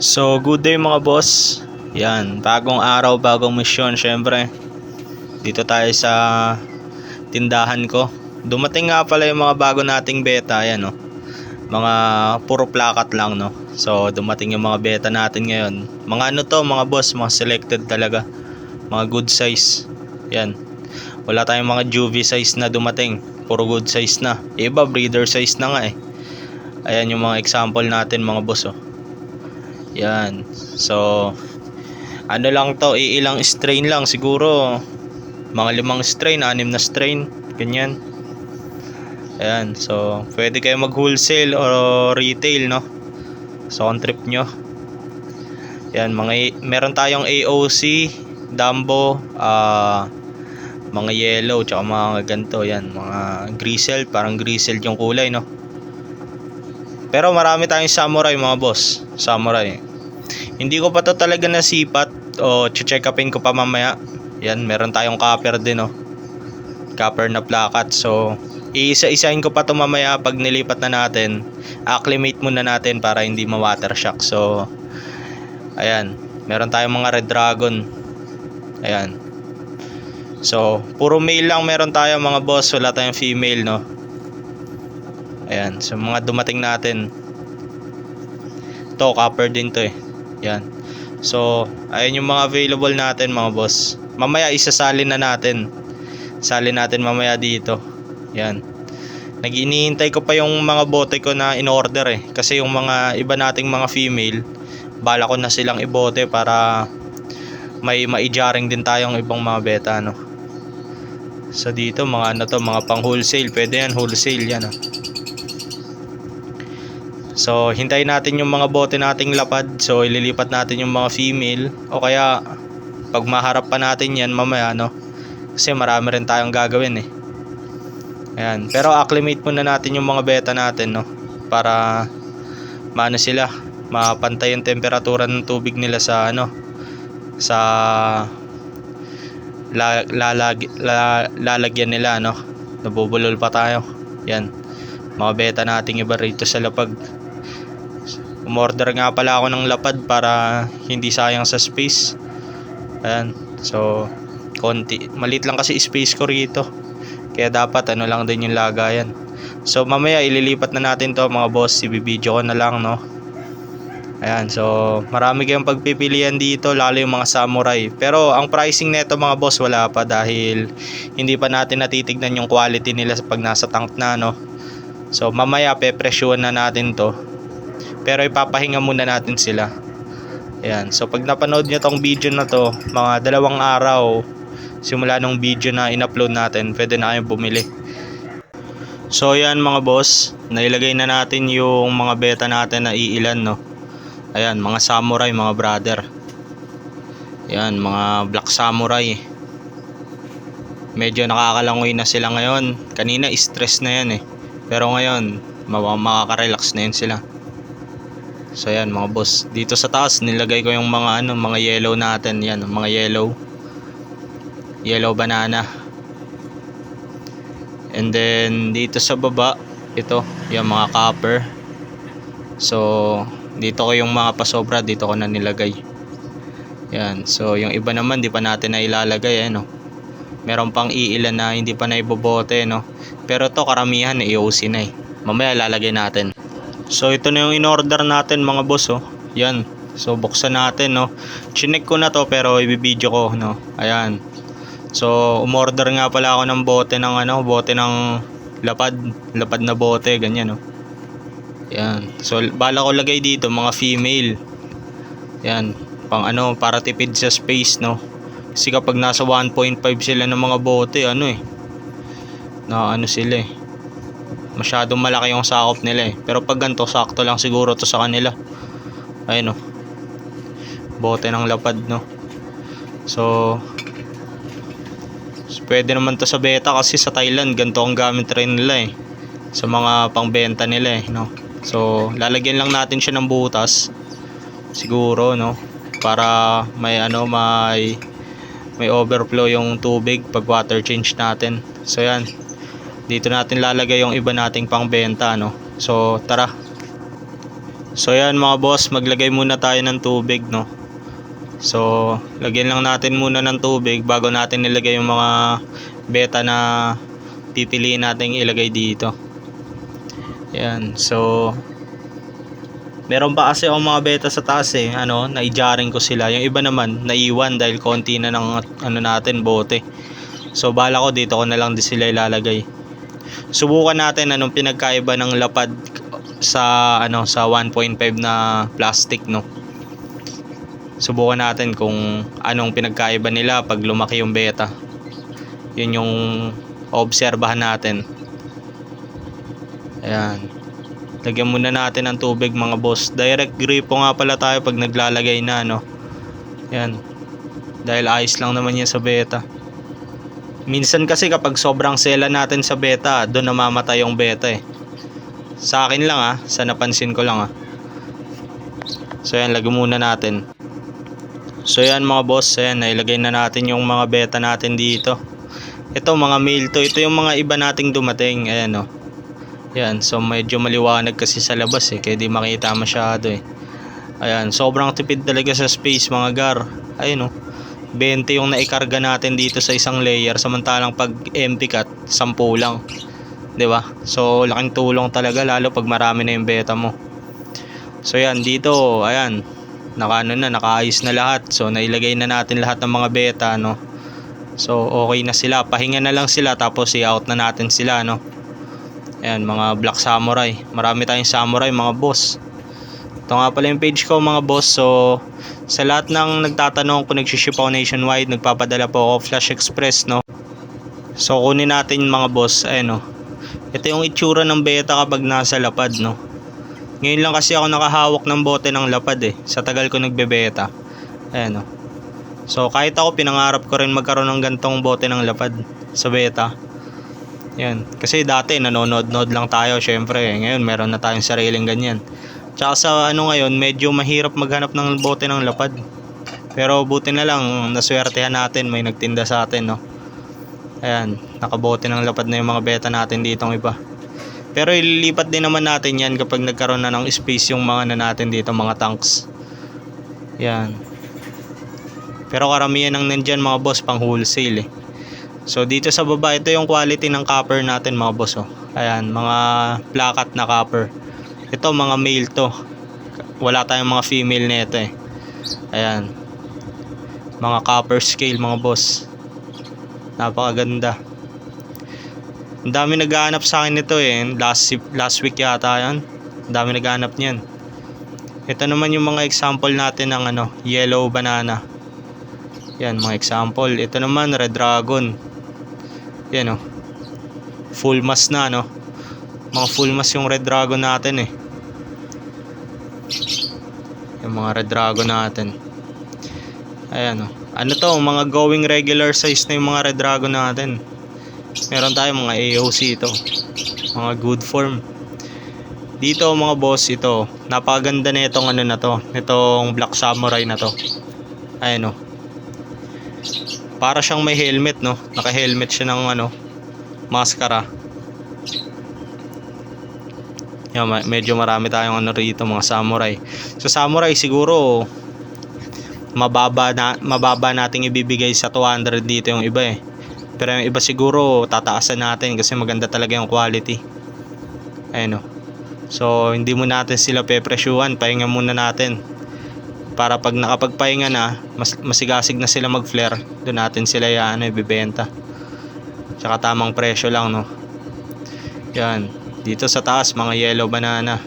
So, good day mga boss. Yan, bagong araw, bagong misyon. Syempre, dito tayo sa tindahan ko. Dumating nga pala yung mga bago nating beta. Ayan, no? Mga puro plakat lang, no? So, dumating yung mga beta natin ngayon. Mga ano to, mga boss, mga selected talaga. Mga good size. Yan. Wala tayong mga juvie size na dumating. Puro good size na. Iba, breeder size na nga eh. Ayan yung mga example natin mga boss, oh. Yan. So, ano lang to, ilang strain lang siguro. Mga 5 strain, 6 na strain, ganyan. Ayan, so pwede kayo mag wholesale o retail, no? So on trip nyo. Yan, meron tayong AOC, Dumbo, mga yellow, tsaka mga ganito. Yan, mga grizzle, parang grizzle yung kulay, no? Pero marami tayong samurai mga boss. Samurai. Hindi ko pa to talaga nasipat o check upin ko pa mamaya. Yan, meron tayong copper din, oh. Copper na plakat. So, iisa-isahin ko pa to mamaya pag nilipat na natin. Acclimate muna natin para hindi ma-water shock. So, ayan, meron tayong mga red dragon. Ayan. So, puro male lang meron tayo mga boss, wala tayong female, no. Ayan, so mga dumating natin. To copper din to eh. Yan. So, ayan yung mga available natin mga boss. Mamaya isasalin na natin. Salin natin mamaya dito. Yan. Nag-inihintay ko pa yung mga bote ko na in-order eh. Kasi yung mga iba nating mga female, bala ko na silang ibote para may maijaring din tayong ibang mga beta, no. So dito mga ano to, mga pang wholesale. Pwede yan, wholesale yan, oh. So, hintayin natin yung mga bote nating lapad. So, ililipat natin yung mga female. O kaya, pag maharap pa natin yan mamaya, no? Kasi marami rin tayong gagawin eh. Ayan. Pero, acclimate muna natin yung mga beta natin, no? Para, maano sila, mapantay yung temperatura ng tubig nila sa, ano, sa lalagyan nila, no? Nabubulol pa tayo. Yan. Mga beta nating iba rito sa lapag. Umorder nga pala ako ng lapad para hindi sayang sa space. Ayan. So, konti. Maliit lang kasi space ko rito. Kaya dapat ano lang din yung lagayan. So, mamaya ililipat na natin to mga boss. Ibibideo ko na lang, no. Ayan. So, marami kayong pagpipilian dito. Lalo yung mga samurai. Pero, ang pricing neto mga boss wala pa. Dahil hindi pa natin natitignan yung quality nila pag nasa tank na, no. So, mamaya pe-presyuhan na natin to. Pero ipapahinga muna natin sila. Ayan. So pag napanood nyo tong video na to, mga 2 araw simula nung video na in-upload natin, pwede na kayong bumili. So ayan mga boss, nailagay na natin yung mga beta natin na iilan, no. Ayan, mga samurai, mga brother. Ayan, mga black samurai. Medyo nakakalangoy na sila ngayon. Kanina stress na yan eh. Pero ngayon makaka-relax na yun sila. So ayan mga boss, dito sa taas nilagay ko yung mga ano, mga yellow natin, yan, mga yellow banana. And then dito sa baba, ito, yung mga copper. So dito ko yung mga pasobra, dito ko na nilagay. Yan, so yung iba naman di pa natin na ilalagay, no. Meron pang iilan na hindi pa na ibobote, no. Pero to karamihan AOC na eh. Mamaya lalagay natin. So ito na yung in-order natin mga boss, oh. Yan. So buksan natin, no. Chinek ko na to pero i-video ko, no. Ayan. So umorder nga pala ako ng bote ng ano, bote ng lapad na bote, ganyan, no. Yan. So bala ko lagay dito mga female. Yan. Pang ano, para tipid sa space, no. Kasi kapag nasa 1.5 sila ng mga bote, ano eh. Na ano sila eh. Masyadong malaki yung sakop nila eh. Pero pag ganito, sakto lang siguro to sa kanila. Ayun, oh. Bote ng lapad, no. So pwede naman to sa beta kasi sa Thailand ganito ang gamit rin nila eh. Sa mga pangbenta nila eh, no. So lalagyan lang natin siya ng butas. Siguro, no. Para may ano, may overflow yung tubig pag water change natin. So yan. Dito natin lalagay yung iba nating pangbenta, no. So tara, So yan mga boss, maglagay muna tayo ng tubig, no. So lagyan lang natin muna ng tubig bago natin nilagay yung mga beta na pipiliin natin ilagay dito. Yan. So meron pa kasi akong mga beta sa taas naijaring ko sila. Yung iba naman naiwan dahil konti na ng natin bote. So bala ko dito ko na lang din sila ilalagay. Subukan natin anong pinagkaiba ng lapad sa 1.5 na plastic, no. Subukan natin kung anong pinagkaiba nila pag lumaki yung beta. Yun yung obserbahan natin. Ayan. Lagyan muna natin ng tubig mga boss. Direct gripo nga pala tayo pag naglalagay na, no. Ayan. Dahil ayos lang naman yan sa beta. Minsan kasi kapag sobrang sela natin sa beta, doon namamatay yung beta eh. Sa akin lang sa napansin ko lang So yan, lagyan muna natin. So yan mga boss, ayan, nailagay na natin yung mga beta natin dito. Ito mga male to, ito yung mga iba nating dumating. Ayan Yan, so medyo maliwanag kasi sa labas kaya di makita masyado Ayan, sobrang tipid talaga sa space mga gar. Ayun 20 yung naikarga natin dito sa isang layer, samantalang pag empty cut 10 lang. 'Di ba? So laking tulong talaga lalo pag marami na yung beta mo. So yan dito, ayan, nakaayos na lahat. So nailagay na natin lahat ng mga beta, no. So okay na sila, pahinga na lang sila tapos i-out na natin sila, no. Ayan, mga black samurai. Marami tayong samurai mga boss. Ito nga pala yung page ko mga boss. So sa lahat ng nagtatanong kung nag-ship ako nationwide, nagpapadala po ako Flash Express, no. So kunin natin mga boss. Ayan ito yung itsura ng beta kapag nasa lapad, no. Ngayon lang kasi ako nakahawak ng bote ng lapad sa tagal ko nagbebeta. Ayan So kahit ako pinangarap ko rin magkaroon ng gantong bote ng lapad sa beta. Yan. Kasi dati nanonood-nood lang tayo syempre Ngayon meron na tayong sariling ganyan. Tsaka sa ngayon medyo mahirap maghanap ng bote ng lapad. Pero buti na lang naswertehan natin, may nagtinda sa atin, no. Ayan, nakabote ng lapad na yung mga beta natin ditong iba. Pero ililipat din naman natin yan kapag nagkaroon na ng space yung mga natin dito, mga tanks. Yan. Pero karamihan ng nandyan mga boss pang wholesale So dito sa baba, ito yung quality ng copper natin mga boss Ayan, mga plakat na copper. Ito mga male to. Wala tayong mga female nito Ayan. Mga copper scale mga boss. Napakaganda. Ang dami naghahanap sa akin nito last week yata yan. Ang dami naghahanap niyan. Ito naman yung mga example natin ng yellow banana. Yan, mga example. Ito naman red dragon. Yan full mass na, no. Mga full mass yung red dragon natin Yung mga red dragon natin. Ayan Ano to, mga going regular size na yung mga red dragon natin. Meron tayong mga AOC ito. Mga good form. Dito mga boss, ito napakaganda na itong na to. Itong black samurai na to. Ayan Para siyang may helmet, no. Naka-helmet siya ng maskara. Yan, medyo marami tayong rito mga samurai. So samurai siguro mababa nating ibibigay sa 200 dito yung iba Pero yung iba siguro tataasan natin kasi maganda talaga yung quality. Ayun So hindi mo natin sila pepresyuhan, pahinga muna natin. Para pag nakapagpahinga na, masigasig na sila mag-flare, doon natin sila ibibenta. Tsaka tamang presyo lang, no. Yan. Dito sa taas, mga yellow banana.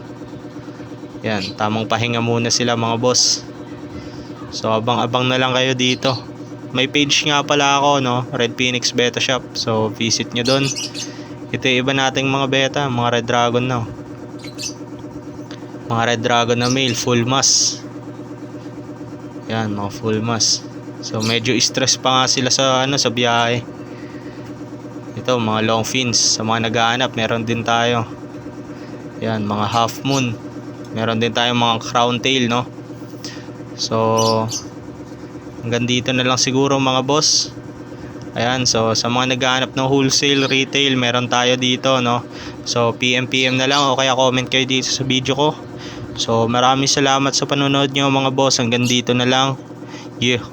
Yan, tamang pahinga muna sila mga boss. So abang-abang na lang kayo dito. May page nga pala ako, no, Red Phoenix Beta Shop. So visit nyo doon. Ito yung iba nating mga beta, mga Red Dragon na. Mga Red Dragon na male, full mass. Yan, mga full mass. So medyo stress pa nga sila sa sa biyahe. Ito mga long fins, sa mga naghahanap meron din tayo. Yan, mga half moon. Meron din tayong mga crown tail, no. So hanggang dito na lang siguro mga boss. Ayan, so sa mga naghahanap ng wholesale, retail, meron tayo dito, no. So PM na lang o kaya comment kayo dito sa video ko So maraming salamat sa panonood nyo mga boss. Hanggang dito na lang. Yeah.